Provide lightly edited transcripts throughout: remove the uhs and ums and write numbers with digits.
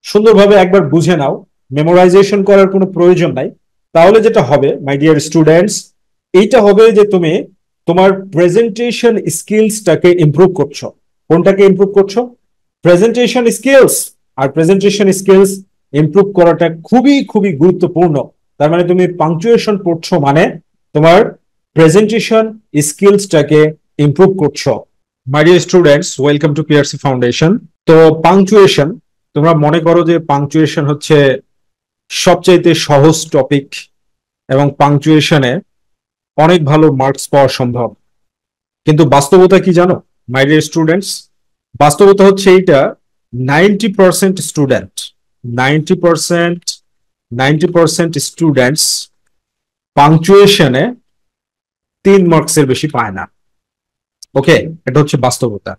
সুন্দরভাবে একবার বুঝে নাও, মেমোরাইজেশন করার কোনো প্রয়োজন নাই। তাহলে যেটা হবে মাই ডিয়ার স্টুডেন্টস, এইটা হবে যে তুমি তোমার প্রেজেন্টেশন স্কিলসটাকে ইমপ্রুভ করছো। কোনটাকে ইমপ্রুভ করছো? Presentation skills. আর প্রেজেন্টেশন স্কিলস ইমপ্রুভ করাটা খুবই খুবই গুরুত্বপূর্ণ। তার মানে তুমি পাংচুয়েশন পড়ছো মানে তোমার প্রেজেন্টেশন স্কিলসটাকে ইমপ্রুভ করছো। মাই dear students, welcome to PRC foundation. তো পাংচুয়েশন, তোমরা মনে করো যে পাংচুয়েশন হচ্ছে সবচাইতে সহজ টপিক এবং পাংচুয়েশনে অনেক ভালো মার্কস পাওয়া সম্ভব। কিন্তু বাস্তবতা কি জানো মাই ডিয়ার স্টুডেন্টস? বাস্তবতা হচ্ছে এইটা, 90% স্টুডেন্ট, 90% 90% স্টুডেন্টস পাংচুয়েশনে 3 মার্কসের বেশি পায় না। ওকে, এটা হচ্ছে বাস্তবতা।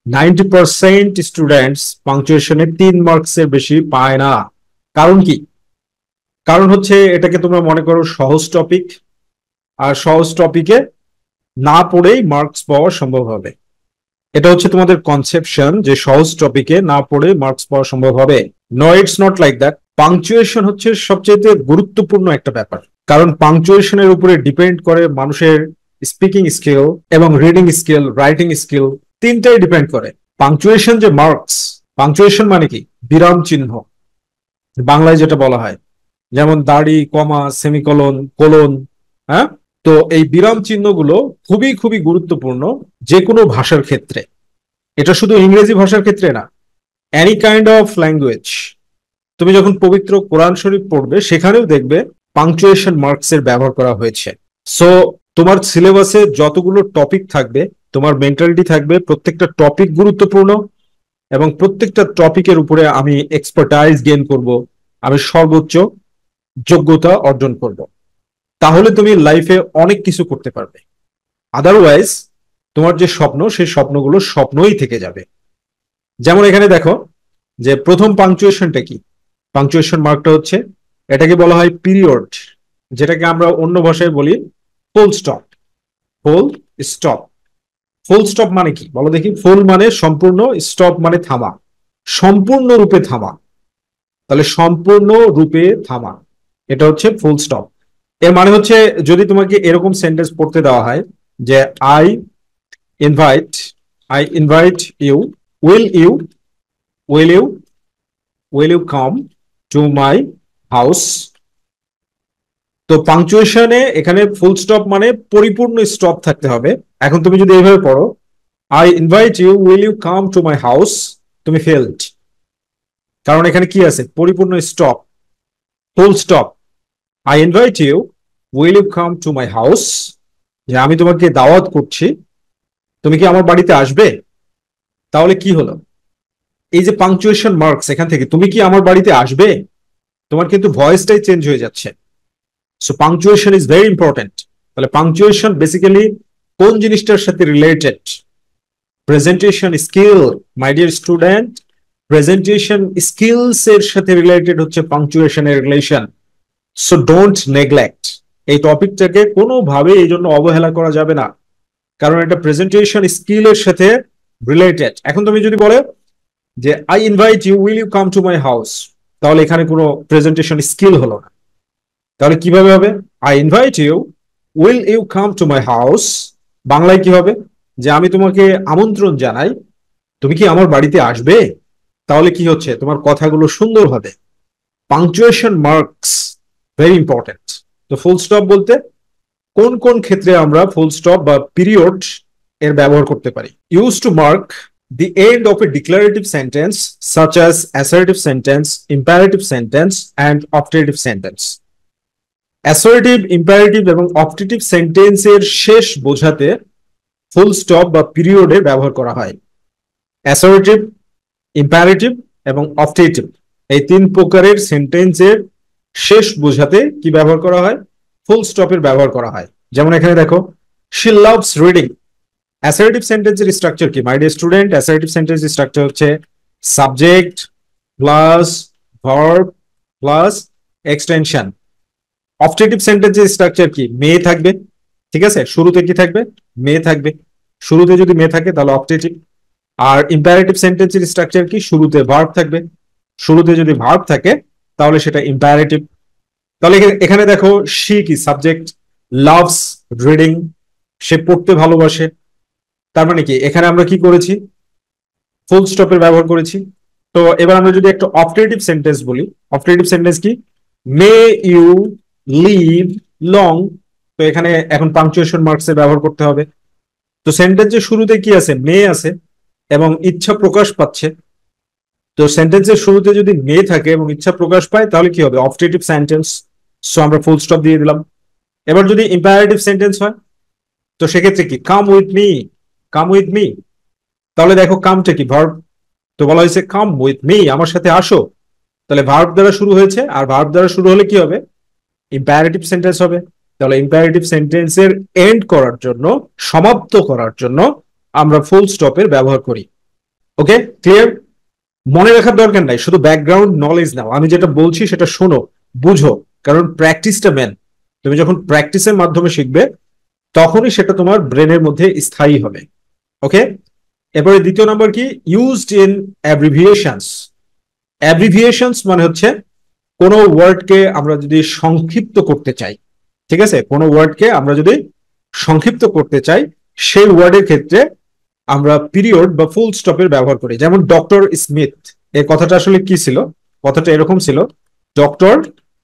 90% স্টুডেন্টস পাংচুয়েশনে 3 মার্কসের বেশি পায় না। কারণ কি? কারণ হচ্ছে এটাকে তোমরা মনে করো সহজ টপিক, আর সহজ টপিকে না পড়েই মার্কস পাওয়া সম্ভব হবে। এটা হচ্ছে তোমাদের কনসেপশন যে সহজ টপিকে না পড়ে মার্কস পাওয়া সম্ভব হবে। No, it's not like that. Punctuation হচ্ছে সবচেয়ে গুরুত্বপূর্ণ একটা ব্যাপার, কারণ পাংচুয়েশনের উপরে ডিপেন্ড করে মানুষের স্পিকিং স্কিল এবং রিডিং স্কিল, রাইটিং স্কিল, তিনটাই ডিপেন্ড করে। পাংচুয়েশন যে মার্কস, পাংচুয়েশন মানে কি? বিরাম চিহ্ন, বাংলায় যেটা বলা হয়, যেমন দাড়ি, কমা, সেমিকোলন, কোলন। হ্যাঁ, তো এই বিরাম চিহ্নগুলো খুবই খুবই গুরুত্বপূর্ণ যে কোনো ভাষার ক্ষেত্রে। এটা শুধু ইংরেজি ভাষার ক্ষেত্রে না, এনি কাইন্ড অফ ল্যাঙ্গুয়েজ। তুমি যখন পবিত্র কোরআন শরীফ পড়বে সেখানেও দেখবে পাংচুয়েশন মার্কস এর ব্যবহার করা হয়েছে। সো তোমার সিলেবাসে যতগুলো টপিক থাকবে, তোমার মেন্টালিটি থাকবে প্রত্যেকটা টপিক গুরুত্বপূর্ণ এবং প্রত্যেকটা টপিকের উপরে আমি এক্সপার্টাইজ গেইন করব, আমি সর্বোচ্চ যোগ্যতা অর্জন করব। তাহলে তুমি লাইফে অনেক কিছু করতে পারবে। আদারওয়াইজ তোমার যে স্বপ্ন, সেই স্বপ্নগুলো স্বপ্নই থেকে যাবে। যেমন এখানে দেখো যে প্রথম পাংচুয়েশনটা কি? পাংচুয়েশন মার্কটা হচ্ছে, এটাকে বলা হয় পিরিয়ড, যেটাকে আমরা অন্য ভাষায় বলি full stop. Full stop. Full stop মানে কি বলো দেখি? ফুল মানে সম্পূর্ণ, স্টপ মানে থামা, সম্পূর্ণ রূপে থামা। তাহলে সম্পূর্ণ রূপে থামা, এটা হচ্ছে ফুল স্টপ। এর মানে হচ্ছে, যদি তোমাকে এরকম সেন্টেন্স পড়তে দেওয়া হয় যে I invite, I invite you, will you, will you, will you come to my house. তো পাংচুয়েশনে এখানে ফুল স্টপ মানে পরিপূর্ণ স্টপ থাকতে হবে। এখন তুমি যদি এইভাবে পড়ো, I invite you, will you come to my house, তুমি ফেলড। কারণ এখানে কি আছে? পরিপূর্ণ stop, full stop. I invite you, will you come to my house, যে আমি তোমাকে দাওয়াত করছি, তুমি কি আমার বাড়িতে আসবে? তাহলে কি হলো? এই যে পাংচুয়েশন মার্কস, এখান থেকে তুমি কি আমার বাড়িতে আসবে, তোমার কিন্তু ভয়েসটাই চেঞ্জ হয়ে যাচ্ছে। So punctuation is very important. তাহলে পাংচুয়েশন বেসিক্যালি কোন জিনিসটার সাথে related? Presentation skill. My dear student, presentation skills এর সাথে রিলেটেড হচ্ছে পাংচুয়েশনের রিলেশন। So don't neglect. এই টপিকটাকে কোনোভাবে এই জন্য অবহেলা করা যাবে না, কারণ এটা প্রেজেন্টেশন স্কিলের সাথে রিলেটেড। এখন তুমি যদি বলে যে I invite you, will you come to my house, তাহলে এখানে কোনো প্রেজেন্টেশন স্কিল হলো না। তাহলে কিভাবে হবে? I invite you, will you come to my house, বাংলায় কি হবে? যে আমি তোমাকে আমন্ত্রণ জানাই, তুমি কি আমার বাড়িতে আসবে? তাহলে কি হচ্ছে? তোমার কথাগুলো সুন্দর হবে। Punctuation marks very important. তো ফুল স্টপ বলতে কোন কোন ক্ষেত্রে আমরা ফুল স্টপ বা পিরিয়ড এর ব্যবহার করতে পারি? Use to mark the end of a declarative sentence such as assertive sentence, imperative sentence and optative sentence. Assertive, imperative এবং অপটেটিভ সেন্টেন্সের শেষ বোঝাতে ফুল স্টপ বা পিরিয়ডের ব্যবহার করা হয়। অ্যাসার্টিভ, ইম্পারেটিভ এবং অপটেটিভ, এই 3 প্রকারের সেন্টেন্সের শেষ বোঝাতে কি ব্যবহার করা হয়? ফুল স্টপের ব্যবহার করা হয়। যেমন এখানে দেখো, শি লাভস রিডিং। অ্যাসার্টিভ সেন্টেন্সের স্ট্রাকচার কি মাই ডিয়ার স্টুডেন্ট? অ্যাসার্টিভ সেন্টেন্সের স্ট্রাকচার হচ্ছে subject plus verb plus extension. Optative সেন্টেন্সের স্ট্রাকচার কি? মে থাকবে, ঠিক আছে, শুরুতে কি থাকবে? মে থাকবে। শুরুতে যদি মে থাকে তাহলে অপটেটিভ। আর ইম্পারেটিভ সেন্টেন্সের স্ট্রাকচার কি? শুরুতে ভার্ব থাকবে। শুরুতে যদি ভার্ব থাকে তাহলে সেটা ইম্পারেটিভ। তাহলে এখানে দেখো শি কি সাবজেক্ট, লাভস রিডিং, সে পড়তে ভালোবাসে। তার মানে কি এখানে আমরা কি করেছি, ফুল স্টপের ব্যবহার করেছি। তো এবার আমরা যদি একটা অপটেটিভ সেন্টেন্স বলি, অপটেটিভ সেন্টেন্স কি, মে ইউ লিভ লং। তো এখানে এখন পাংচুয়েশন মার্কস এর ব্যবহার করতে হবে। তো সেন্টেন্সের শুরুতে কি আছে, মে আছে এবং ইচ্ছা প্রকাশ পাচ্ছে। তো সেন্টেন্সের শুরুতে যদি মে থাকে এবং ইচ্ছা প্রকাশ পায় তাহলে কি হবে, অপটেটিভ সেন্টেন্স। সো আমরা ফুল স্টপ দিয়ে দিলাম। এবার যদি ইম্পারেটিভ সেন্টেন্স হয় তো সেক্ষেত্রে কি, come with me, come with me. তাহলে দেখো কামটা কি, ভার্ব। তো বলা হয়েছে কাম উইথ মি, আমার সাথে আসো। তাহলে ভার্ব দ্বারা শুরু হয়েছে, আর ভার্ব দ্বারা শুরু হলে কি হবে, ইম্পারেটিভ সেন্টেন্স হবে। তাহলে ইম্পারেটিভ সেন্টেন্সের এন্ড করার জন্য, সমাপ্ত করার জন্য আমরা ফুল স্টপের ব্যবহার করি। ওকে, ক্লিয়ার? মনে রাখার দরকার নাই, শুধু ব্যাকগ্রাউন্ড নলেজ নাও, আমি যেটা বলছি সেটা শোনো, বুঝো, কারণ প্র্যাকটিসটা মেন। তুমি যখন প্র্যাকটিসের মাধ্যমে শিখবে তখনই সেটা তোমার ব্রেনের মধ্যে স্থায়ী হবে। ওকে, এরপরে দ্বিতীয় নম্বর কি, ইউজড ইন অ্যাব্রিভিয়েশনস। অ্যাব্রিভিয়েশনস মানে হচ্ছে কোনো ওয়ার্ডকে আমরা যদি সংক্ষিপ্ত করতে চাই, ঠিক আছে, কোনো ওয়ার্ডকে আমরা যদি সংক্ষিপ্ত করতে চাই সেই ওয়ার্ডের ক্ষেত্রে আমরা পিরিয়ড বা ফুল স্টপের ব্যবহার করি। যেমন ডক্টর স্মিথ, এই কথাটা আসলে কি ছিল, কথাটা এরকম ছিল, ডক্টর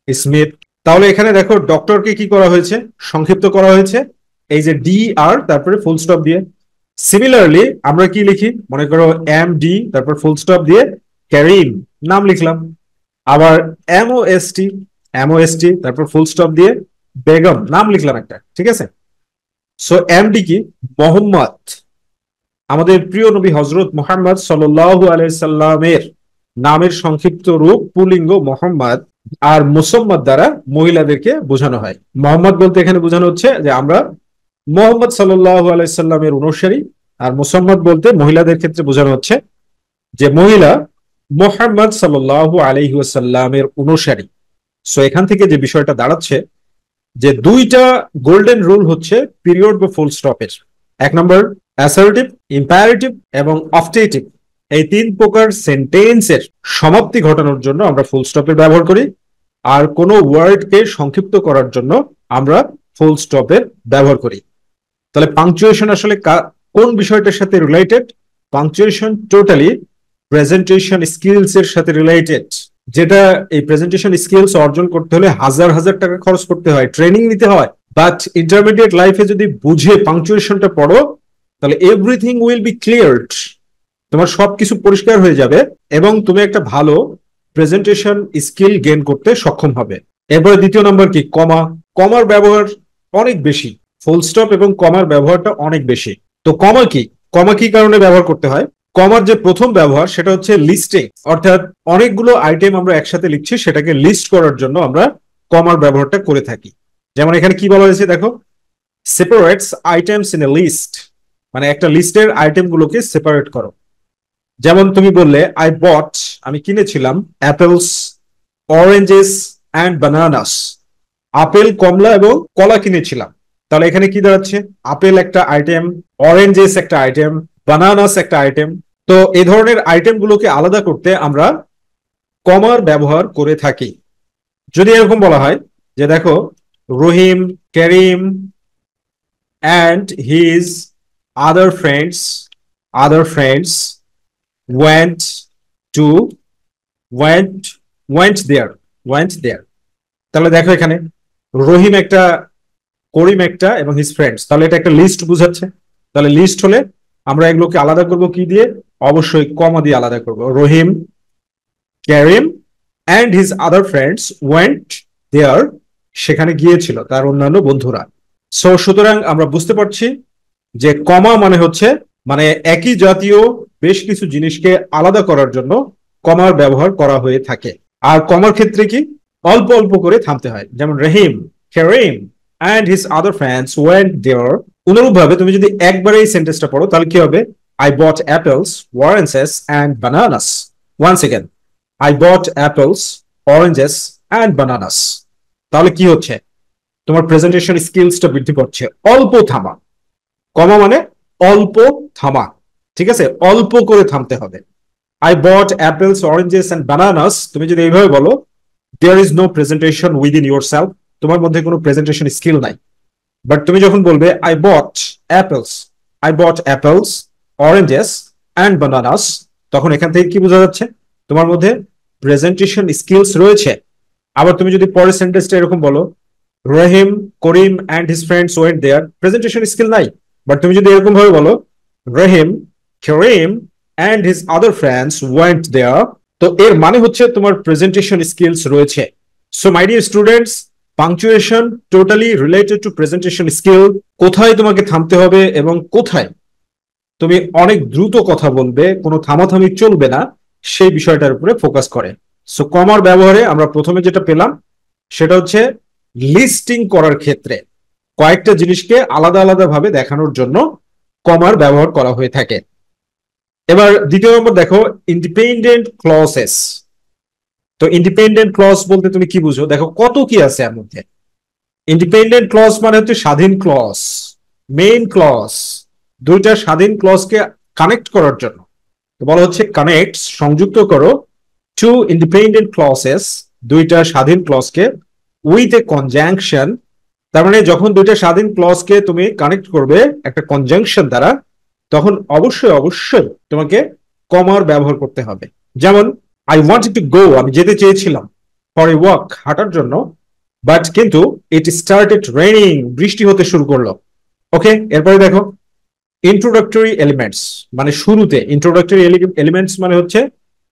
স্মিথ। তাহলে এখানে দেখো ডক্টরকে কি করা হয়েছে, সংক্ষিপ্ত করা হয়েছে, এই যে ডি আর তারপরে ফুল স্টপ দিয়ে। সিমিলারলি আমরা কি লিখি, মনে করো এম ডি তারপর ফুল স্টপ দিয়ে ক্যারিম নাম লিখলাম। আবার এমওএসটি, এমওএসটি তারপর ফুল স্টপ দিয়ে বেগম নাম লিখলাম একটা, ঠিক আছে। সো এমডি কি, মোহাম্মদ, আমাদের প্রিয় নবী হজরত মুহাম্মদ সাল্লাল্লাহু আলাইহি সাল্লামের নামের সংক্ষিপ্ত রূপ পুলিঙ্গ মোহাম্মদ, আর মুসাম্মদ দ্বারা মহিলাদেরকে বোঝানো হয়। মোহাম্মদ বলতে এখানে বোঝানো হচ্ছে যে আমরা মোহাম্মদ সাল্লাল্লাহু আলাইহি সাল্লামের অনুসারী, আর মুসাম্মদ বলতে মহিলাদের ক্ষেত্রে বোঝানো হচ্ছে যে মহিলা মোহাম্মদ সাল্লাল্লাহু আলাইহি ওয়াসাল্লামের অনুসারী। সো এখান থেকে যে বিষয়টা দাঁড়াচ্ছে যে দুইটা গোল্ডেন রুল হচ্ছে পিরিয়ড বা ফুল স্টপের। এক নম্বর অ্যাসার্টিভ, ইম্পারেটিভ এবং অপটেটিভ, এই তিন প্রকার সেন্টেন্সের সমাপ্তি ঘটানোর জন্য আমরা ফুল স্টপের ব্যবহার করি, আর কোনো ওয়ার্ডকে সংক্ষিপ্ত করার জন্য আমরা ফুল স্টপের ব্যবহার করি। তাহলে পাংচুয়েশন আসলে কোন বিষয়টার সাথে related, punctuation totally presentation skills এর সাথে রিলেটেড। যেটা এই প্রেজেন্টেশন স্কিলস অর্জন করতে হলে হাজার হাজার টাকা খরচ করতে হয়, ট্রেনিং নিতে হয়, বাট ইন্টারমিডিয়েট লাইফে যদি বুঝে পাংচুয়েশনটা পড়ো তাহলে এভরিথিং উইল বি ক্লিয়ারড, তোমার সবকিছু পরিষ্কার হয়ে যাবে এবং তুমি একটা ভালো প্রেজেন্টেশন স্কিল গেইন করতে সক্ষম হবে। এরপরে দ্বিতীয় নম্বর কি, কমা। কমার ব্যবহার অনেক বেশি, ফুল স্টপ এবং কমার ব্যবহারটা অনেক বেশি। তো কমা কি, কমা কি কারণে ব্যবহার করতে হয়? কমার যে প্রথম ব্যবহার সেটা হচ্ছে লিস্টিং, অর্থাৎ অনেকগুলো আইটেম আমরা একসাথে লিখছি সেটাকে লিস্ট করার জন্য আমরা কমার ব্যবহারটা করে থাকি। যেমন এখানে কি বলা হয়েছে দেখো, separates items in a list, মানে একটা লিস্টের আইটেম গুলোকে সেপারেট করো। যেমন তুমি বললে আই বট, আমি কিনেছিলাম, apples, oranges and bananas, apple, কমলা এবং কলা কিনেছিলাম। তাহলে এখানে কি দাঁড়াচ্ছে, আপেল একটা আইটেম, অরেঞ্জেস একটা আইটেম, বানানাস একটা আইটেম। তো এই ধরনের আইটেম গুলোকে আলাদা করতে আমরা কমার ব্যবহার করে থাকি। যদি এরকম বলা হয় যে দেখো রহিম, করিম and his other friends went to went went there। তাহলে দেখো এখানে রহিম একটা, করিম একটা এবং হিজ ফ্রেন্ডস, তাহলে এটা একটা লিস্ট বুঝাচ্ছে। তাহলে লিস্ট হলে আমরা এগুলোকে আলাদা করব কি দিয়ে, অবশ্যই কমা দিয়ে আলাদা করব। Rahim, Karim and his other friends went there, সেখানে গিয়েছিল তার অন্যান্য বন্ধুরা। সো সুতরাং আমরা বুঝতে পারছি যে কমা মানে হচ্ছে, মানে একই জাতীয় বেশ কিছু জিনিসকে আলাদা করার জন্য কমার ব্যবহার করা হয়ে থাকে। আর কমার ক্ষেত্রে কি, অল্প অল্প করে থামতে হয়। যেমন রহিম, কারিম and his other friends went there। অনুরূপভাবে তুমি যদি একবারে এই সেন্টেন্সটা পড়ো তাহলে কি হবে, I bought apples, oranges and bananas। Once again, I bought apples, oranges and bananas। তাহলে কি হচ্ছে, তোমার প্রেজেন্টেশন স্কিলসটা বৃদ্ধি পাচ্ছে। অল্প থামা, কমা মানে অল্প থামা, ঠিক আছে, অল্প করে থামতে হবে। I bought apples, oranges and bananas, তুমি যদি এইভাবে বলো, there is no presentation within yourself, তোমার মধ্যে কোনো প্রেজেন্টেশন স্কিল নাই। বাট তুমি যখন বলবে apples I bought apples, oranges and bananas, তখন এখান থেকে কি বোঝা যাচ্ছে? তোমার মধ্যে প্রেজেন্টেশন স্কিলস রয়েছে। আবার তুমি যদি পরের সেন্টেন্সটা এরকম বলো, Rahim, Karim and his friends went there, presentation skill নাই। বাট তুমি যদি এরকম ভাবে বলো, Rahim, Karim and his other friends went there, তো এর মানে হচ্ছে তোমার প্রেজেন্টেশন স্কিলস রয়েছে। So my dear students, punctuation totally related to presentation skill. কোথায় তোমাকে থামতে হবে এবং কোথায় তুমি অনেক দ্রুত কথা বলবে, কোনো থামাথামি চলবে না, সেই বিষয়টার উপরে ফোকাস করে। সো কমার ব্যবহারে আমরা প্রথমে যেটা পেলাম সেটা হচ্ছে লিস্টিং করার ক্ষেত্রে কয়েকটা জিনিসকে আলাদা আলাদা ভাবে দেখানোর জন্য কমার ব্যবহার করা হয়ে থাকে। এবার দ্বিতীয় নম্বর দেখো, ইন্ডিপেন্ডেন্ট ক্লসেস। তো ইন্ডিপেন্ডেন্ট ক্লজ বলতে তুমি কি বুঝো? দেখো কত কি আছে এর মধ্যে। ইন্ডিপেন্ডেন্ট ক্লজ মানে হচ্ছে স্বাধীন ক্লজ, মেইন ক্লজ, দুইটা স্বাধীন ক্লজকে কানেক্ট করার জন্য তো বলা হচ্ছে কানেক্ট, সংযুক্ত করো, টু ইন্ডিপেন্ডেন্ট ক্লজেস, দুইটা স্বাধীন ক্লজকে, উইথ এ কনজাংশন। তার মানে যখন দুইটা স্বাধীন ক্লজকে তুমি কানেক্ট করবে একটা কনজাংশন দ্বারা, তখন অবশ্যই অবশ্যই তোমাকে কমার ব্যবহার করতে হবে। যেমন আই ওয়ান্টেড টু গো, আমি যেতে চেয়েছিলাম, ফর এ ওয়াক, হাঁটার জন্য, বাট কিন্তু ইট স্টার্টেড রেইনিং, বৃষ্টি হতে শুরু করলো। ওকে, এরপরে দেখো ইন্ট্রোডাক্টরি এলিমেন্টস, মানে শুরুতে ইন্ট্রোডাক্টরি এলিমেন্টস মানে হচ্ছে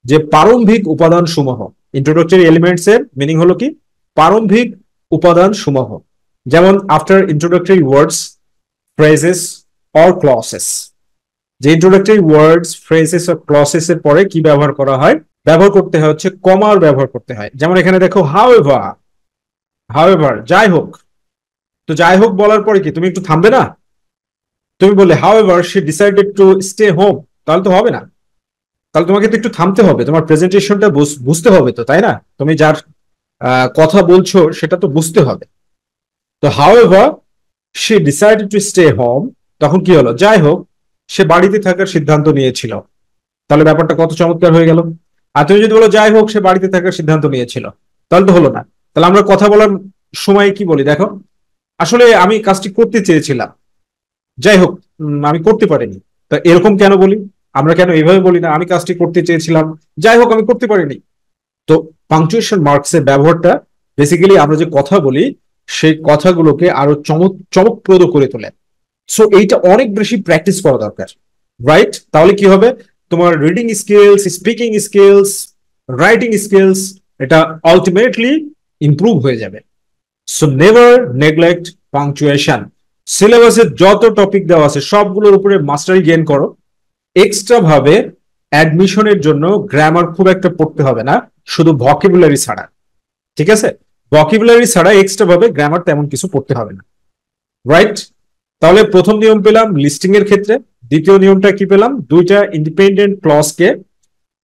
যে প্রারম্ভিক উপাদান সমূহ। ইন্ট্রোডাক্টরি এলিমেন্টস এর মিনিং হলো কি? প্রারম্ভিক উপাদান সমূহ। যেমন after introductory words, phrases or clauses, যে introductory words, phrases or clauses এর পরে কি ব্যবহার করা হয়? ব্যবহার করতে হয় হচ্ছে কমার ব্যবহার করতে হয়। যেমন এখানে দেখো হাউএভার, হাউএভার যাই হোক, তো যাই হোক বলার পরে কি তুমি একটু থামবে না? তুমি বললে however she decided to stay home, তাহলে তো হবে না, তাহলে তোমাকে তো একটু থামতে হবে, তোমার প্রেজেন্টেশনটা বুঝতে হবে তো, তাই না? তুমি যার কথা বলছো সেটা তো বুঝতে হবে। তো however she decided to stay home, তখন কি হলো? যাই হোক সে বাড়িতে থাকার সিদ্ধান্ত নিয়েছিল। তাহলে ব্যাপারটা কত চমৎকার হয়ে গেল। আর তুমি যদি বলো যাই হোক সে বাড়িতে থাকার সিদ্ধান্ত নিয়েছিল, তাহলে তো হলো না। তাহলে আমরা কথা বলার সময় কি বলি দেখো, আসলে আমি কাজটি করতে চেয়েছিলাম, যাই হোক আমি করতে পারিনি। তা এরকম কেন বলি? আমরা কেন এইভাবে বলি না আমি কাজটি করতে চেয়েছিলাম, যাই হোক আমি করতে পারিনি? তো পাংচুয়েশন মার্কস এর ব্যবহারটা বেসিক্যালি আমরা যে কথা বলি সেই কথাগুলোকে আরো চমকপ্রদ করে তোলে। সো এইটা অনেক বেশি প্র্যাকটিস করা দরকার, রাইট? তাহলে কি হবে? তোমার reading skills, speaking skills, writing skills, এটা আলটিমেটলি ইমপ্রুভ হয়ে যাবে। So never neglect punctuation. সিলেবাসে যত টপিক দেওয়া আছে সবগুলোর উপরে মাস্টারি গেইন করো। এক্সট্রা ভাবে অ্যাডমিশনের জন্য গ্রামার খুব একটা পড়তে হবে না, শুধু ভকেবুলারি ছাড়া। ঠিক আছে, ভকেবুলারি ছাড়া এক্সট্রা ভাবে গ্রামার তেমন কিছু পড়তে হবে না, রাইট? তাহলে প্রথম নিয়ম পেলাম লিস্টিং এর ক্ষেত্রে। দ্বিতীয় নিয়মটা কি পেলাম? দুইটা ইন্ডিপেন্ডেন্ট ক্লজকে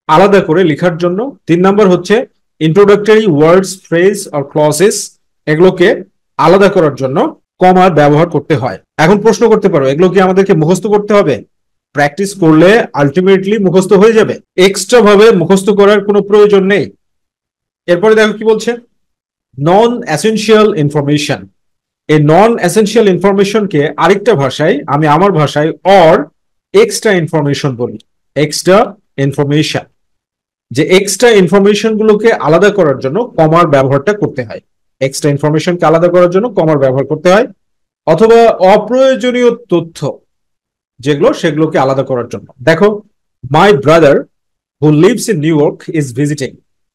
আলাদা করে লেখার জন্য। 3 নম্বর হচ্ছে ইন্ট্রোডাক্টরি ওয়ার্ডস, ফ্রেজ আর ক্লজেস, এগুলোকে আলাদা করার জন্য কমার ব্যবহার করতে হয়। এখন প্রশ্ন করতে পারো, এগুলো কি আমাদেরকে মুখস্থ করতে হবে? প্র্যাকটিস করলে আলটিমেটলি মুখস্থ হয়ে যাবে, এক্সট্রা ভাবে মুখস্থ করার কোনো প্রয়োজন নেই। এরপরে দেখো কি বলছে, নন এসেনশিয়াল ইনফরমেশন। এই নন এসেনশিয়াল ইনফরমেশনকে আরেকটা ভাষায়, আমি আমার ভাষায় অর এক্সট্রা ইনফরমেশন বলি। এক্সট্রা ইনফরমেশন, যে এক্সট্রা ইনফরমেশন গুলোকে আলাদা করার জন্য কমার ব্যবহারটা করতে হয়। এক্সট্রা ইনফরমেশনকে আলাদা করার জন্য কমার ব্যবহার করতে হয়, অথবা অপ্রয়োজনীয় তথ্য যেগুলো সেগুলোকে আলাদা করার জন্য। দেখো, my brother who lives in new York is visiting.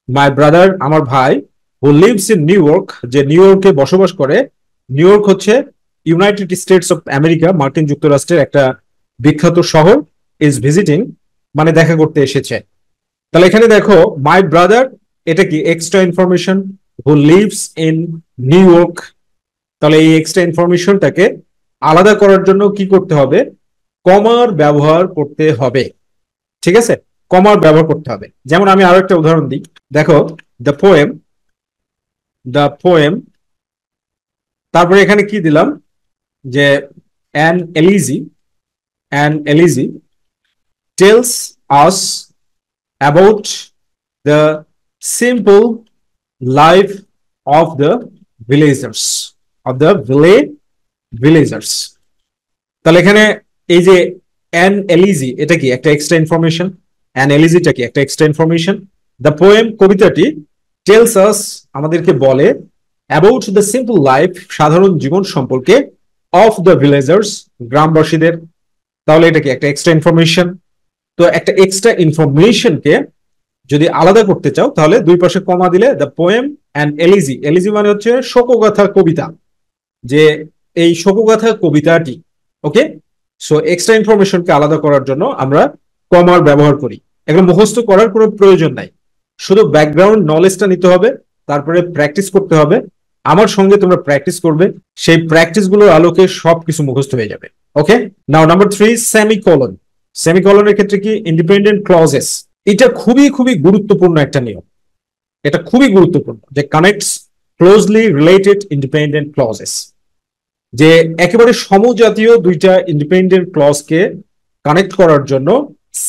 My brother, আমার ভাই, হু লিভস ইন নিউ ইয়র্ক, যে নিউ ইয়র্কে বসবাস করে। নিউ ইয়র্ক হচ্ছে ইউনাইটেড স্টেটস অফ আমেরিকা, মার্কিন যুক্তরাষ্ট্রের একটা বিখ্যাত শহর। ইজ ভিজিটিং মানে দেখা করতে এসেছে। তাহলে এখানে দেখো মাই ব্রাদার, এটা কি extra information, who lives in new York. তাহলে এই এক্সট্রা ইনফরমেশনটাকে আলাদা করার জন্য কি করতে হবে? কমার ব্যবহার করতে হবে। ঠিক আছে, কমার ব্যবহার করতে হবে। যেমন আমি আরো একটা উদাহরণ দিই, দেখো দ্য পোয়েম, দ্য পোয়েম, তারপরে এখানে কি দিলাম যে an elegy tells us about the simple life of the villagers, of the villagers. তাহলে এখানে এই যে অ্যান এলিজি, এটা কি একটা এক্সট্রা ইনফরমেশন? অ্যান এলিজিটা কি একটা এক্সট্রা ইনফরমেশন? দ্য পোয়েম, কবিতাটি, টেলস আস, আমাদেরকে বলে, অ্যাবাউট দ্য সিম্পল লাইফ, সাধারণ জীবন সম্পর্কে, অফ দ্য ভিলেজার্স, গ্রামবাসীদের। তাহলে এটা কি একটা এক্সট্রা ইনফরমেশন? তো একটা এক্সট্রা ইনফরমেশনকে যদি আলাদা করতে চাও তাহলে দুই পাশে কমা দিলে the poem and elegy, elegy মানে হচ্ছে শোকগাথা কবিতা, যে এই শোকগাথা কবিতাটি। ওকে, সো এক্সট্রা ইনফরমেশনকে আলাদা করার জন্য আমরা কমার ব্যবহার করি। এগুলো মুখস্থ করার কোনো প্রয়োজন নাই, শুধু ব্যাকগ্রাউন্ড নলেজটা নিতে হবে, তারপরে প্র্যাকটিস করতে হবে। আমার সঙ্গে তোমরা প্র্যাকটিস করবে, সেই প্র্যাকটিস গুলোর আলোকে সবকিছু মুখস্থ হয়ে যাবে। ওকে, নাও নাম্বার 3, সেমিকোলন। সেমিকোলনের ক্ষেত্রে কি ইন্ডিপেন্ডেন্ট ক্লজেস, এটা খুবই খুবই গুরুত্বপূর্ণ একটা নিয়ম। এটা খুবই গুরুত্বপূর্ণ যে connects closely related independent clauses, যে একেবারে সমজাতীয় দুইটা ইন্ডিপেন্ডেন্ট ক্লজকে কানেক্ট করার জন্য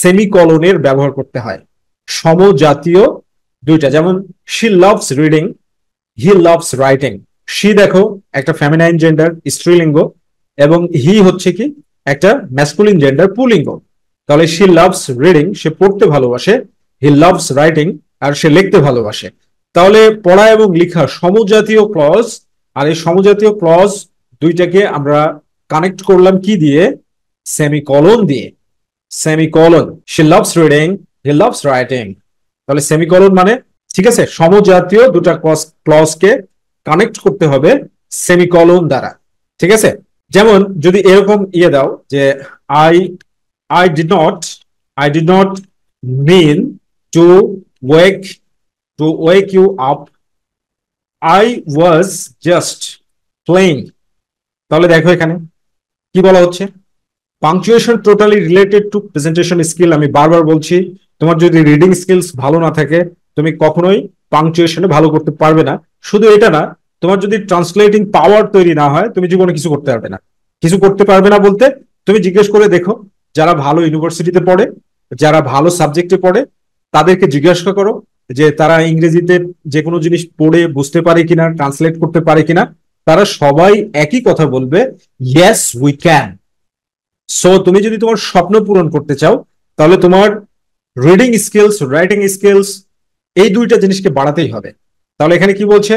সেমিকলনের ব্যবহার করতে হয়। সমজাতীয় দুইটা, যেমন she loves reading, he loves writing. She দেখো একটা ফেমিনাইন জেন্ডার, স্ত্রীলিঙ্গ, এবং হি হচ্ছে কি একটা ম্যাসকুলিন জেন্ডার, পুলিঙ্গ। তাহলে শি লাভস রিডিং, সে পড়তে ভালোবাসে, হি লাভস রাইটিং, আর সে লিখতে ভালোবাসে। তাহলে পড়া এবং লেখা সমজাতীয় ক্লজ, আর এই সমজাতীয় ক্লজ দুইটাকে আমরা কানেক্ট করলাম কি দিয়ে? সেমিকলন দিয়ে। Semicolon, she loves reading, he loves writing. তাহলে সেমিকলন মানে, ঠিক আছে, সমজাতীয় দুটা ক্লজকে কানেক্ট করতে হবে সেমিকলন দ্বারা। ঠিক আছে, যেমন যদি এরকম ইয়ে দাও যে I I did not mean to wake you up, I was just playing. তাহলে দেখো এখানে কি বলা হচ্ছে, punctuation totally related to presentation skill. আমি বারবার বলছি, তোমার যদি রিডিং স্কিলস ভালো না থাকে তুমি কখনোই পাংচুয়েশনে ভালো করতে পারবে না। শুধু এটা না, তোমার যদি ট্রান্সলেটিং পাওয়ার তৈরি না হয় তুমি জীবনে কিছু করতে পারবে না। কিছু করতে পারবে না বলতে, তুমি জিজ্ঞেস করে দেখো যারা ভালো ইউনিভার্সিটিতে পড়ে, যারা ভালো সাবজেক্টে পড়ে, তাদেরকে জিজ্ঞাসা করো যে তারা ইংরেজিতে যে কোনো জিনিস পড়ে বুঝতে পারে কিনা, ট্রান্সলেট করতে পারে কিনা। তারা সবাই একই কথা বলবে, ইয়েস উই ক্যান। সো তুমি যদি তোমার স্বপ্ন পূরণ করতে চাও তাহলে তোমার রিডিং স্কিলস, রাইটিং স্কিলস, এই দুইটা জিনিসকে বাড়াতেই হবে। তাহলে এখানে কি বলছে,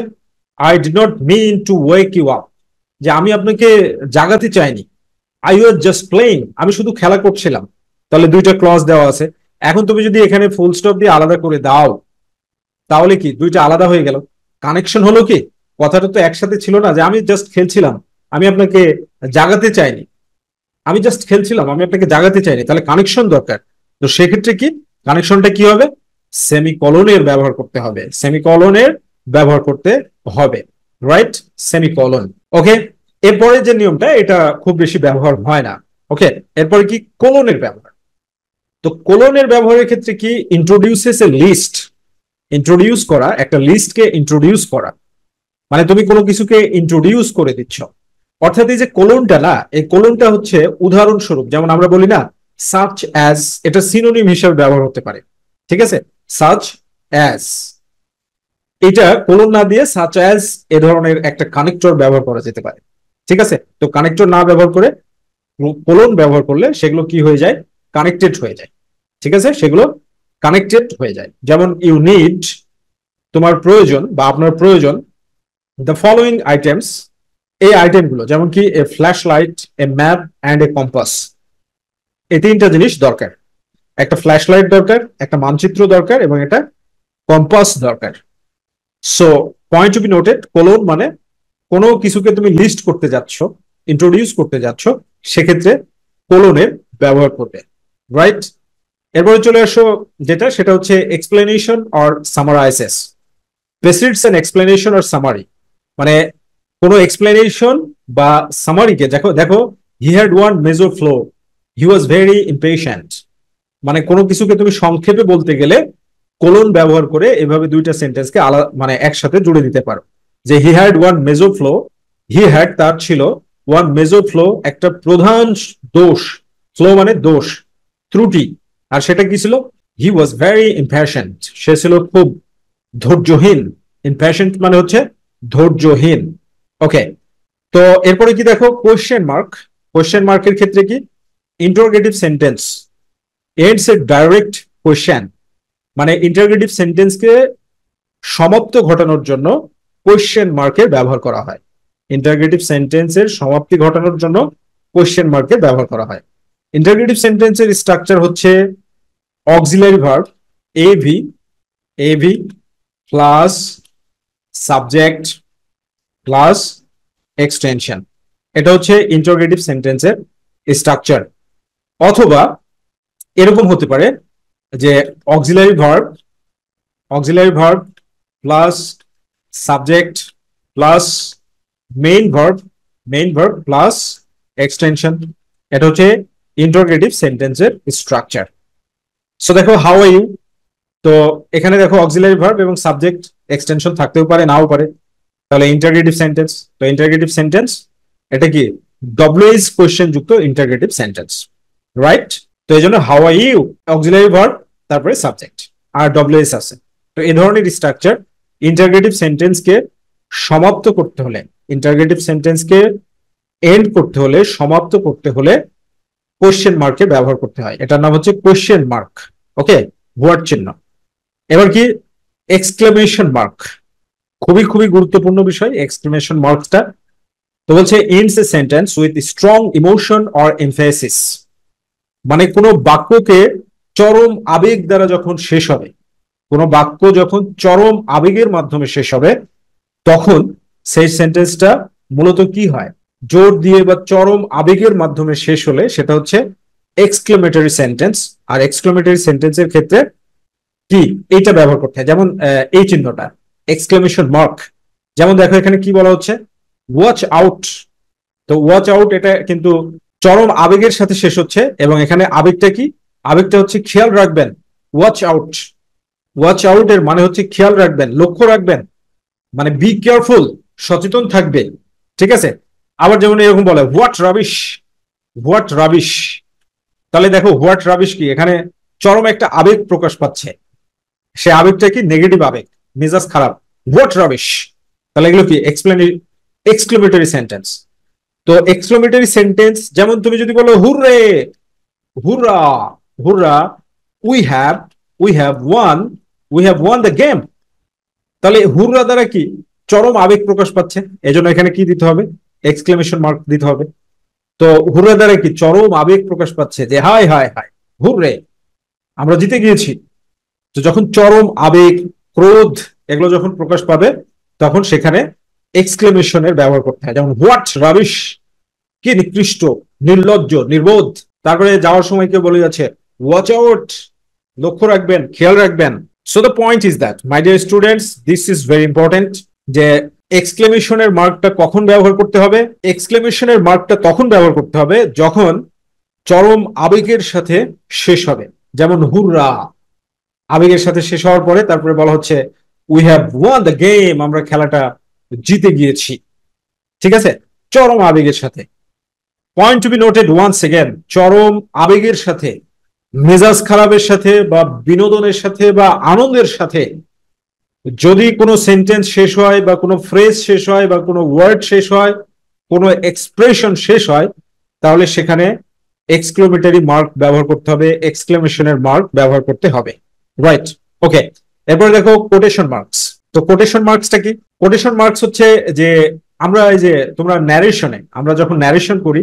I did not mean to wake you up, যে আমি আপনাকে জাগাতে চাইনি। আই ওয়াজ জাস্ট প্লেইং, আমি শুধু খেলা করছিলাম। তাহলে দুইটা ক্লজ দেওয়া আছে। এখন তুমি যদি এখানে ফুল স্টপ দিয়ে আলাদা করে দাও তাহলে কি দুইটা আলাদা হয়ে গেল, কানেকশন হলো কি? কথাটা তো একসাথে ছিল না যে আমি জাস্ট খেলছিলাম, আমি আপনাকে জাগাতে চাইনি, আমি জাস্ট খেলছিলাম, আমি আপনাকে জাগাতে চাইনি। তাহলে কানেকশন দরকার। তো সেক্ষেত্রে কি কানেকশনটা কি হবে? সেমিকলনের ব্যবহার করতে হবে, সেমিকলনের ব্যবহার করতে হবে, রাইট? সেমিকলন। ওকে, এরপরে যে নিয়মটা, এটা খুব বেশি ব্যবহার হয় না। ওকে, এরপরে কি কোলনের ব্যবহার। তো কোলনের ব্যবহারের ক্ষেত্রে কি, ইন্ট্রোডিউসেস এ লিস্ট, ইন্ট্রোডিউস করা, একটা লিস্টকে ইন্ট্রোডিউস করা, মানে তুমি কোনো কিছুকে ইন্ট্রোডিউস করে দিচ্ছ। অর্থাৎ এই যে কোলনটা না, এই কোলনটা হচ্ছে উদাহরণস্বরূপ, যেমন আমরা বলি না সাচ অ্যাজ, এটা সিনোনিম হিসেবে ব্যবহার হতে পারে। ঠিক আছে, সাচ অ্যাজ, এটা কোলন না দিয়ে সাচ অ্যাজ এ ধরনের একটা কানেক্টর ব্যবহার করা যেতে পারে। ঠিক আছে, তো কানেক্টর না ব্যবহার করে কোলন ব্যবহার করলে সেগুলো কি হয়ে যায়? কানেক্টেড হয়ে যায়। ঠিক আছে, সেগুলো কানেক্টেড হয়ে যায়। যেমন ইউ নিড, তোমার প্রয়োজন বা আপনার প্রয়োজন, দ্য ফলোইং আইটেমস, এই আইটেমগুলো, যেমন কি a flashlight, a map and a compass. এই তিনটা জিনিস দরকার, একটা ফ্ল্যাশ লাইট দরকার, একটা মানচিত্র দরকার, এবং একটা কম্পাস দরকার। So point to be noted, colon মানে কোনো কিছুকে তুমি লিস্ট করতে যাচ্ছ, ইন্ট্রোডিউস করতে যাচ্ছ, সেক্ষেত্রে কোলনের ব্যবহার করবে, রাইট? এরপরে চলে আসো যেটা, সেটা হচ্ছে explanation or summarises. Precedes an explanation or summary, মানে কোনো এক্সপ্লেনেশন বা সামারিকে দেখো দেখো he had one major flaw, he was very impatient. মানে কোনো কিছুকে তুমি সংক্ষেপে বলতে গেলে কোলন ব্যবহার করে এভাবে দুইটা সেন্টেন্সকে আলাদা মানে একসাথে জুড়ে দিতে পারো। যে হি had one major flaw, he had তার ছিল, ওয়ান মেজর ফ্লো একটা প্রধান দোষ, ফ্লো মানে দোষ, ত্রুটি, আর সেটা কি ছিল? হি ওয়াজ ভেরি ইম্প্যাশেন্ট, সে ছিল খুব ধৈর্যহীন। ইম্প্যাশেন্ট মানে হচ্ছে ধৈর্যহীন। ওকে, তো এরপরে কি দেখো কোয়েশ্চেন মার্ক। কোয়েশ্চেন মার্কের ক্ষেত্রে কি interrogative sentence ends a direct question, মানে ইন্টারোগেটিভ সেন্টেন্সকে সমাপ্ত ঘটানোর জন্য কোয়েশ্চেন মার্কের ব্যবহার করা হয়। ইন্টারোগেটিভ সেন্টেন্সের সমাপ্তি ঘটানোর জন্য কোয়েশ্চেন মার্কের ব্যবহার করা হয়। ইন্টারোগেটিভ সেন্টেন্সের স্ট্রাকচার হচ্ছে auxiliary verb AV, AV plus subject plus extension. এটা হচ্ছে ইন্টারোগেটিভ সেন্টেন্সের স্ট্রাকচার। অথবা এরকম হতে পারে যে auxiliary verb plus subject plus main verb plus extension. এটা হচ্ছে ইন্টারোগেটিভ সেন্টেন্সের স্ট্রাকচার। সো দেখো হাউ আর ইউ, তো এখানে দেখো অক্সিলারি ভার্ব এবং সাবজেক্ট এক্সটেনশন থাকতেও পারে নাও পারে, তাহলে ইন্টারোগেটিভ সেন্টেন্স। তো ইন্টারোগেটিভ সেন্টেন্স এটা কি ডব্লিউএইচ কোয়েশ্চেন যুক্ত ইন্টারোগেটিভ সেন্টেন্স, রাইট? তো এই জন্য how are you auxiliary verb তারপরে সাবজেক্ট আর ডব্লিউএইচ আছে। তো এই ধরনের স্ট্রাকচার ইন্টারোগেটিভ সেন্টেন্সকে সমাপ্ত করতে হলে, ইন্টারোগেটিভ সেন্টেন্সকে এন্ড করতে হলে, সমাপ্ত করতে হলে কোয়েশ্চেন মার্কের ব্যবহার করতে হয়। এটার নাম হচ্ছে কোয়েশ্চেন মার্ক। ওকে, হোয়াট চিহ্ন। এবার কি এক্সক্লেমেশন মার্ক, খুবই খুবই গুরুত্বপূর্ণ বিষয় এক্সক্লেমেশন মার্কটা। তো বলছে ends a sentence with strong emotion or emphasis, মানে কোনো বাক্যকে চরম আবেগ দ্বারা যখন শেষ হবে, কোনো বাক্য যখন চরম আবেগের মাধ্যমে শেষ হবে, তখন সেই সেন্টেন্সটা মূলত কি হয়, জোর দিয়ে বা চরম আবেগের মাধ্যমে শেষ হলে সেটা হচ্ছে এক্সক্লেমেটরি সেন্টেন্স। আর এক্সক্লেমেটরি সেন্টেন্সের ক্ষেত্রে কি এইটা ব্যবহার করতে হয়, যেমন এই চিহ্নটা এক্সক্লেমেশন মার্ক। যেমন দেখো এখানে কি বলা হচ্ছে, ওয়াচ আউট। তো ওয়াচ আউট এটা কিন্তু চরম আবেগের সাথে শেষ হচ্ছে, এবং এখানে আবেগটা কি, আবেগটা হচ্ছে খেয়াল রাখবেন। ওয়াচ আউট, ওয়াচ আউট এর মানে হচ্ছে খেয়াল রাখবেন, লক্ষ্য রাখবেন, মানে বি কেয়ারফুল, সচেতন থাকবে। ঠিক আছে, আবার যেমন এরকম বলে হোয়াট রাবিশ, হোয়াট রাবিশ। তাহলে দেখো হোয়াট রাবিশ কি, এখানে চরম একটা আবেগ প্রকাশ পাচ্ছে, সে আবেগটা কি নেগেটিভ আবেগ, মেজাজ খারাপ, হোয়াট রাবিশ। তাহলে এগুলো কি এক্সক্লেমেটরি সেন্টেন্স। তো এক্সক্লেমেটরি সেন্টেন্স যেমন তুমি যদি বলো hurray, hurrah, hurrah, we have won, the game. তাহলে হুররা দ্বারা কি চরম আবেগ প্রকাশ পাচ্ছে, এজন্য এখানে কি দিতে হবে, এক্সক্লেমেশন মার্ক দিতে হবে। তো হুররা দ্বারা কি চরম আবেগ প্রকাশ পাচ্ছে যে হায় হায় হায়, হুররে, আমরা জিতে গিয়েছি। তো যখন চরম আবেগ, ক্রোধ এগুলো যখন প্রকাশ পাবে, তখন সেখানে এক্সক্লেমেশনের ব্যবহার করতে হয়। যেমন হোয়াট রাবিশ, কি নিকৃষ্ট, নির্লজ্জ, নির্বোধ। তারপরে যাওয়ার সময় কেউ বলে যাচ্ছে ওয়াচ আউট, লক্ষ্য রাখবেন, খেয়াল রাখবেন। So the point is that my dear students, this is very important যে এক্সক্লেমেশনের মার্কটা কখন ব্যবহার করতে হবে। এক্সক্লেমেশনের মার্কটা তখন ব্যবহার করতে হবে যখন চরম আবেগের সাথে শেষ হবে। যেমন হুররা, আবেগের সাথে শেষ হওয়ার পরে তারপরে বলা হচ্ছে we have won the game, আমরা খেলাটা জিতে গিয়েছি। ঠিক আছে, চরম আবেগের সাথে। Point to be noted once again, চরম আবেগের সাথে, মেজাজ খারাপের সাথে বা বিনোদনের সাথে বা আনন্দের সাথে যদি কোনো সেন্টেন্স শেষ হয় বা কোনো ফ্রেজ শেষ হয় বা কোনো ওয়ার্ড শেষ হয়, কোনো এক্সপ্রেশন শেষ হয়, তাহলে সেখানে এক্সক্লেমেটরি মার্ক ব্যবহার করতে হবে, এক্সক্লেমেশনের মার্ক ব্যবহার করতে হবে, রাইট? ওকে, এরপর দেখো কোটেশন মার্কস। তো কোটেশন মার্কসটা কি? কোটেশন মার্কস হচ্ছে যে আমরা এই যে তোমরা ন্যারেশনে, আমরা যখন ন্যারেশন করি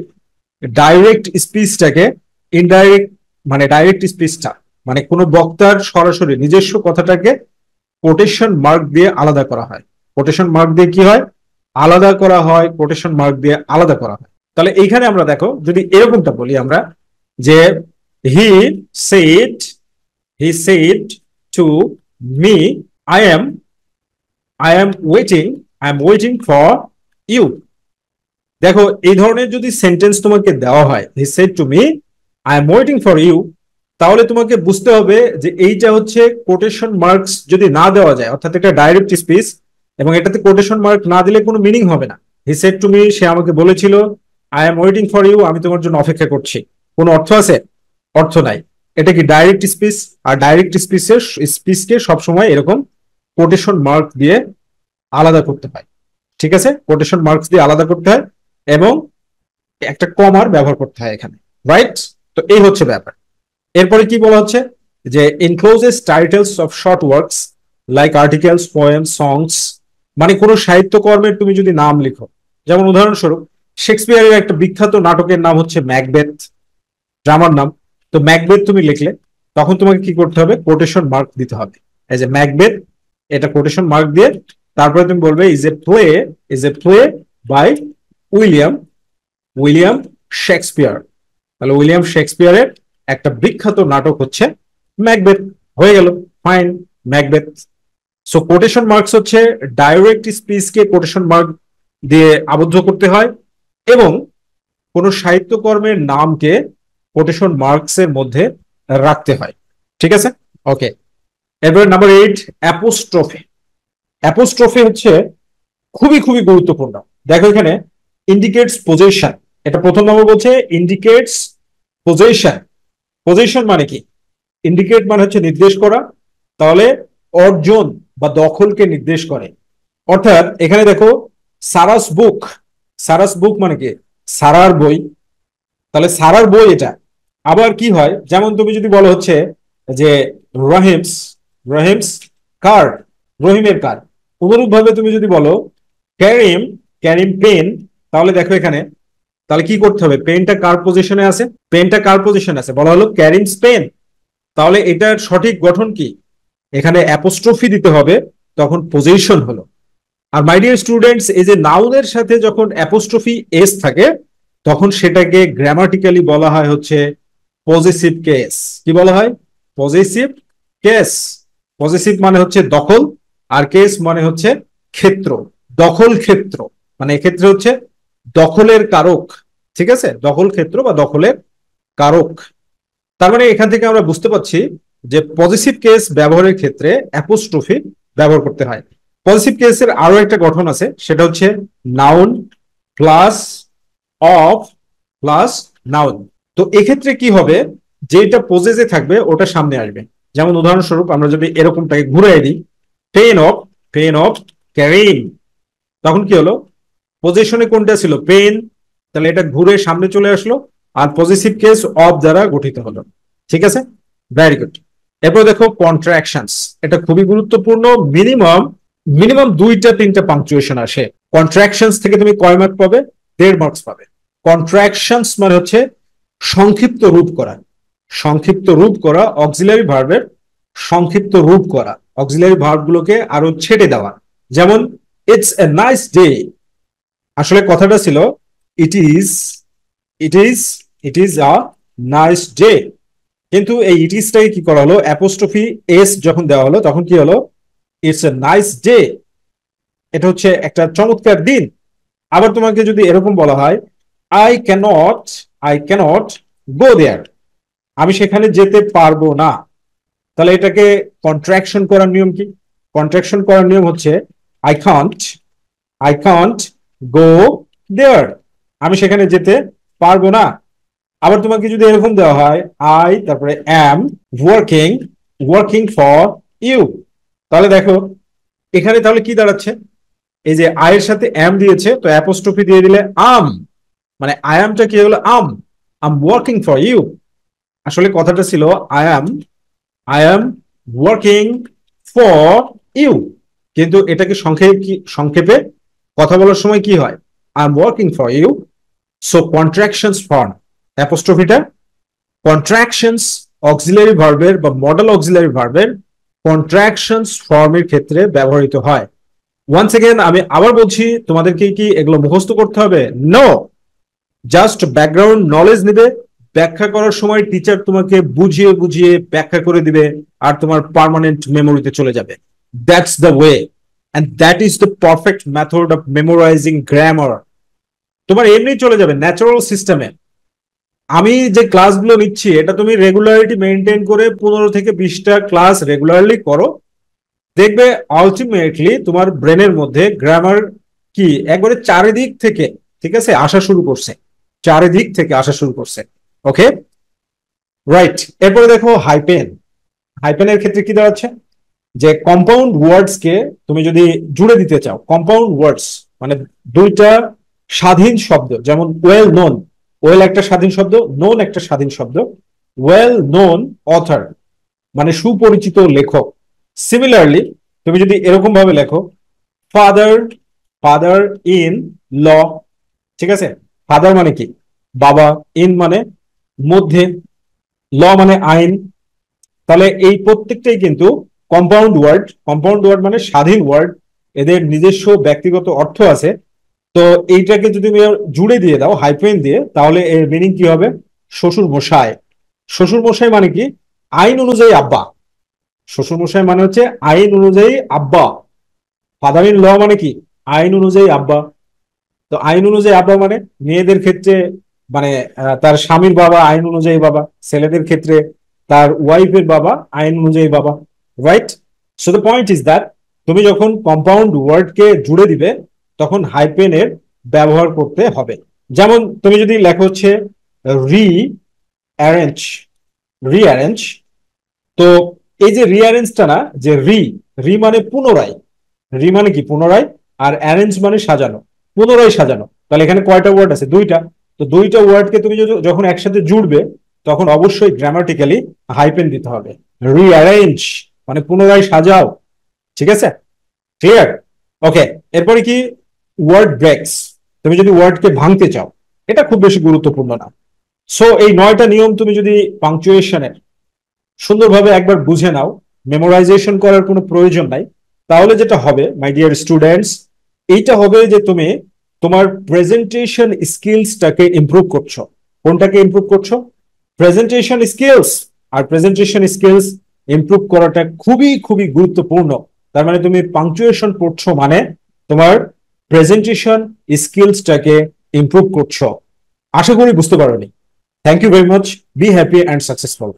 ডাইরেক্ট স্পিচটাকে ইনডাইরেক্ট, মানে ডাইরেক্ট স্পিচটা মানে কোনো বক্তার সরাসরি নিজস্ব কথাটাকে কোটেশন মার্ক দিয়ে আলাদা করা হয়। কোটেশন মার্ক দিয়ে কি হয়, আলাদা করা হয়, কোটেশন মার্ক দিয়ে আলাদা করা হয়। তাহলে এইখানে আমরা দেখো যদি এরকমটা বলি আমরা যে he said, he said to me I am waiting for you. দেখো এই ধরনের যদি সেন্টেন্স তোমাকে দেওয়া হয়, he said to me I am waiting for you, তাহলে তোমাকে বুঝতে হবে যে এইটা হচ্ছে কোটেশন মার্কস যদি না দেওয়া যায়, অর্থাৎ এটা ডাইরেক্ট স্পিচ এবং এটাতে কোটেশন মার্ক না দিলে কোনো মিনিং হবে না। হি সেড টু মি, সে আমাকে বলেছিল, I am waiting for you, আমি তোমার জন্য অপেক্ষা করছি, কোনো অর্থ আছে? অর্থ নাই। এটা কি ডাইরেক্ট স্পিচ, আর ডাইরেক্ট স্পিচকে সবসময় এরকম কোটেশন মার্ক দিয়ে আলাদা করতে হয়। ঠিক আছে, কোটেশন মার্কস দিয়ে আলাদা করতে হয় এবং একটা কমার ব্যবহার করতে হয় এখানে, রাইট? তো এই হচ্ছে ব্যাপার। এরপরে কি বলা হচ্ছে যে encloses titles of short works like articles, poem, songs, মানে কোনো সাহিত্যকর্মের তুমি যদি নাম লিখো, যেমন উদাহরণস্বরূপ শেক্সপিয়ারের একটা বিখ্যাত নাটকের নাম হচ্ছে ম্যাকবেথ, ড্রামার নাম। তো ম্যাকবেথ তুমি লিখলে তখন তোমাকে কি করতে হবে? কোটেশন মার্ক দিতে হবে। এই যে ম্যাকবেথ, এটা কোটেশন মার্ক দিয়ে তারপরে তুমি বলবে is a play by William William Shakespeare. তাহলে উইলিয়াম শেক্সপিয়ারের একটা বিখ্যাত নাটক হচ্ছে ম্যাকবেথ, হয়ে গেল, fine, Macbeth. So quotation marks হচ্ছে ডাইরেক্ট স্পিচকে কোটেশন মার্ক দিয়ে আবদ্ধ করতে হয় এবং কোন সাহিত্যকর্মের নামকে কোটেশন মার্কস এর মধ্যে রাখতে হয়। ঠিক আছে, ওকে। এরপরে নাম্বার 8, অ্যাপোস্ট্রফি। অ্যাপোস্ট্রফি হচ্ছে খুবই খুবই গুরুত্বপূর্ণ। দেখো এখানে ইন্ডিকেটস পজিশন, এটা প্রথম নম্বর বলছে ইন্ডিকেটস পজিশন। পজিশন মানে কি? ইন্ডিকেট মানে হচ্ছে নির্দেশ করা, তাহলে অর্জন বা দখলকে নির্দেশ করে। অর্থাৎ এখানে দেখো সারাস বুক, সারাস বুক মানে কি? সারার বই, তাহলে সারার বই এটা। আবার কি হয়, যেমন তুমি যদি বলো হচ্ছে যে রহিমস রহিমস কার্ড, রহিমের কার্ড। অনুরূপ ভাবে তুমি যদি বলো ক্যারিম ক্যারিম পেন, তাহলে দেখো এখানে তাহলে কি করতে হবে? পেনটা কার পজিশনে আছে? পেনটা কার পজিশনে আছে? বলা হলো ক্যারিমস পেন, তাহলে এটার সঠিক গঠন কি? এখানে অ্যাপোস্ট্রফি দিতে হবে, তখন পজিশন হলো। আর মাই ডিয়ার স্টুডেন্টস, এই যে নাউনের সাথে যখন অ্যাপোস্ট্রফি এস থাকে তখন সেটাকে গ্রামাটিক্যালি বলা হয় হচ্ছে পজিটিভ কেস। কি বলা হয়? Positive case. পজিটিভ মানে হচ্ছে দখল, আর কেস মানে হচ্ছে ক্ষেত্র, দখল ক্ষেত্র, মানে এক্ষেত্রে হচ্ছে দখলের কারক। ঠিক আছে, দখল ক্ষেত্র বা দখলের কারক। তার মানে এখান থেকে আমরা বুঝতে পারছি যে পজিটিভ কেস ব্যবহারের ক্ষেত্রে অ্যাপোস্ট্রফি ব্যবহার করতে হয়। পজিটিভ কেসের আরো একটা গঠন আছে, সেটা হচ্ছে noun plus of plus noun. তো এক্ষেত্রে কি হবে? যেটা পজেসে থাকবে ওটা সামনে আসবে। যেমন উদাহরণস্বরূপ আমরা যদি এরকমটাকে ঘুরে দিই, পেন অফ ক্যারিং, তখন কি হলো? পজিশনে কোনটা ছিল? পেন, তাহলে এটা ঘুরে সামনে চলে আসলো আর পজিটিভ কেস অফ দ্বারা গঠিত হলো। ঠিক আছে, ভেরি গুড। এরপর দেখো কন্ট্রাকশনস, এটা খুবই গুরুত্বপূর্ণ। মিনিমাম মিনিমাম 2-3টা পাংচুয়েশন আসে। কন্ট্রাকশনস থেকে তুমি কয় মার্ক পাবে? 1.5 মার্কস পাবে। কন্ট্রাকশনস মানে হচ্ছে সংক্ষিপ্ত রূপ করা, সংক্ষিপ্ত রূপ করা, অক্সিলারি ভার্বের সংক্ষিপ্ত রূপ করা, অক্সিলারি ভার্ব গুলোকে আরো ছেড়ে দেওয়া। যেমন ইটস এ নাইস ডে, আসলে কথাটা ছিল it is it is it is a nice day, কিন্তু এই ইট ইজটাকে কি করা হলো? অ্যাপোস্ট্রফি এস যখন দেওয়া হলো তখন কি হলো? ইটস এ নাইস ডে, এটা হচ্ছে একটা চমৎকার দিন। আবার তোমাকে যদি এরকম বলা হয় আই ক্যানট গো দেয়ার, আমি সেখানে যেতে পারবো না, তাহলে এটাকে কন্ট্রাকশন করার নিয়ম কি? কন্ট্রাকশন করার নিয়ম হচ্ছে আই কান্ট গো দেয়ার, আমি সেখানে যেতে পারবো না। আবার তোমাকে যদি এরকম দেওয়া হয় আই তারপরে am working working for you, তাহলে দেখো এখানে তাহলে কি দাঁড়াচ্ছে? এই যে আয়ের সাথে অ্যাম দিয়েছে, তো অ্যাপোস্ট্রফি দিয়ে দিলে আম, মানে আই আমটা কি হলো? I'm working for you. আসলে কথাটা ছিল I am working for you, কিন্তু এটাকে সংক্ষেপে কথা বলার সময় কি হয়? I am working for you. So contractions form অ্যাপোস্ট্রফিটা কন্ট্রাকশনস অক্সিলারি ভার্বের বা মডেল অক্সিলারি ভার্বের কন্ট্রাকশনস ফর্মের ক্ষেত্রে ব্যবহৃত হয়। ওয়ান্স এগেন আমি আবার বলছি, তোমাদেরকে কি এগুলো মুখস্থ করতে হবে? নো, জাস্ট ব্যাকগ্রাউন্ড নলেজ নিবে, ব্যাখ্যা করার সময় টিচার তোমাকে বুঝিয়ে বুঝিয়ে ব্যাখ্যা করে দিবে আর তোমার পার্মানেন্ট মেমোরিতে চলে যাবে। That's the way and that is the perfect method of memorising grammar. তোমার এমনি চলে যাবে ন্যাচারাল সিস্টেমে। আমি যে ক্লাসগুলো নিচ্ছি এটা তুমি রেগুলারিটি মেনটেন করে 15 থেকে 20টা ক্লাস রেগুলারলি করো, দেখবে আলটিমেটলি তোমার ব্রেনের মধ্যে গ্রামার কি একবারে চারিদিক থেকে, ঠিক আছে, আসা শুরু করছে, চারিদিক থেকে আসা শুরু করছে। ওকে, রাইট। এরপরে দেখো হাইপেন। হাইপেনের ক্ষেত্রে কি দাঁড়াচ্ছে, যে কম্পাউন্ড ওয়ার্ডস কে তুমি যদি জুড়ে দিতে চাও, কম্পাউন্ড ওয়ার্ডস মানে দুইটা স্বাধীন শব্দ, যেমন ওয়েল নোন, ওয়েল একটা স্বাধীন শব্দ, নোন একটা স্বাধীন শব্দ। ওয়েল নোন অথর মানে সুপরিচিত লেখক। সিমিলারলি তুমি যদি এরকম ভাবে লেখো, ফাদার, ফাদার ইন ল, ঠিক আছে? ফাদার মানে কি? বাবা, ইন মানে মধ্যে, ল মানে আইন। তাহলে এই প্রত্যেকটাই কিন্তু কম্পাউন্ড ওয়ার্ড। কম্পাউন্ড ওয়ার্ড মানে স্বাধীন ওয়ার্ড, এদের নিজস্ব ব্যক্তিগত অর্থ আছে। তো এইটাকে যদি তুমি জুড়ে দিয়ে দাও হাইফেন দিয়ে, তাহলে এর মিনিং কি হবে? শ্বশুর মশাই। শ্বশুর মশাই মানে কি? আইন অনুযায়ী আব্বা। শ্বশুর মশাই মানে হচ্ছে আইন অনুযায়ী আব্বা। ফাদার ইন ল মানে কি? আইন অনুযায়ী আব্বা। তো আইন অনুযায়ী আব্বা মানে মেয়েদের ক্ষেত্রে মানে তার স্বামীর বাবা আইন অনুযায়ী বাবা, ছেলেদের ক্ষেত্রে তার ওয়াইফের বাবা আইন অনুযায়ী বাবা। Right? So the point is that তুমি যখন কম্পাউন্ড ওয়ার্ডকে জুড়ে দিবে তখন হাইপেনের ব্যবহার করতে হবে। যেমন তুমি যদি লেখো হচ্ছে রি অ্যারেঞ্জ, রিঅ্যারেঞ্জ। তো এই যে রিঅ্যারেঞ্জটা না, যে রি, রি মানে পুনরায়, রি মানে কি? পুনরায়। আর অ্যারেঞ্জ মানে সাজানো, পুনরায় সাজানো। তাহলে এখানে কয়টা ওয়ার্ড আছে? দুইটা। তো দুইটা ওয়ার্ডকে তুমি যখন একসাথে জুড়বে তখন অবশ্যই গ্রামাটিক্যালি হাইপেন দিতে হবে। রিঅ্যারেঞ্জ মানে পুনরায় সাজাও। ঠিক আছে? ক্লিয়ার? ওকে। এরপরে কি? Word breaks. তুমি যদি ওয়ার্ডকে ভাঙতে চাও, এটা খুব বেশি গুরুত্বপূর্ণ না। সো এই 9টা নিয়ম তুমি যদি পাংচুয়েশনের সুন্দরভাবে একবার বুঝে নাও, মেমোরাইজেশন করার কোনো প্রয়োজন নাই, তাহলে যেটা হবে মাই ডিয়ার স্টুডেন্টস, এইটা হবে যে তুমি তোমার প্রেজেন্টেশন স্কিলসটাকে ইমপ্রুভ করছো। কোনটাকে ইমপ্রুভ করছো? Presentation skills. আর প্রেজেন্টেশন স্কিলস ইমপ্রুভ করাটা খুবই খুবই গুরুত্বপূর্ণ। তার মানে তুমি পাংচুয়েশন পড়ছো মানে তোমার প্রেজেন্টেশন স্কিলসটাকে ইমপ্রুভ করছো। আশা করি বুঝতে পারোনি। Thank you very much. Be happy and successful.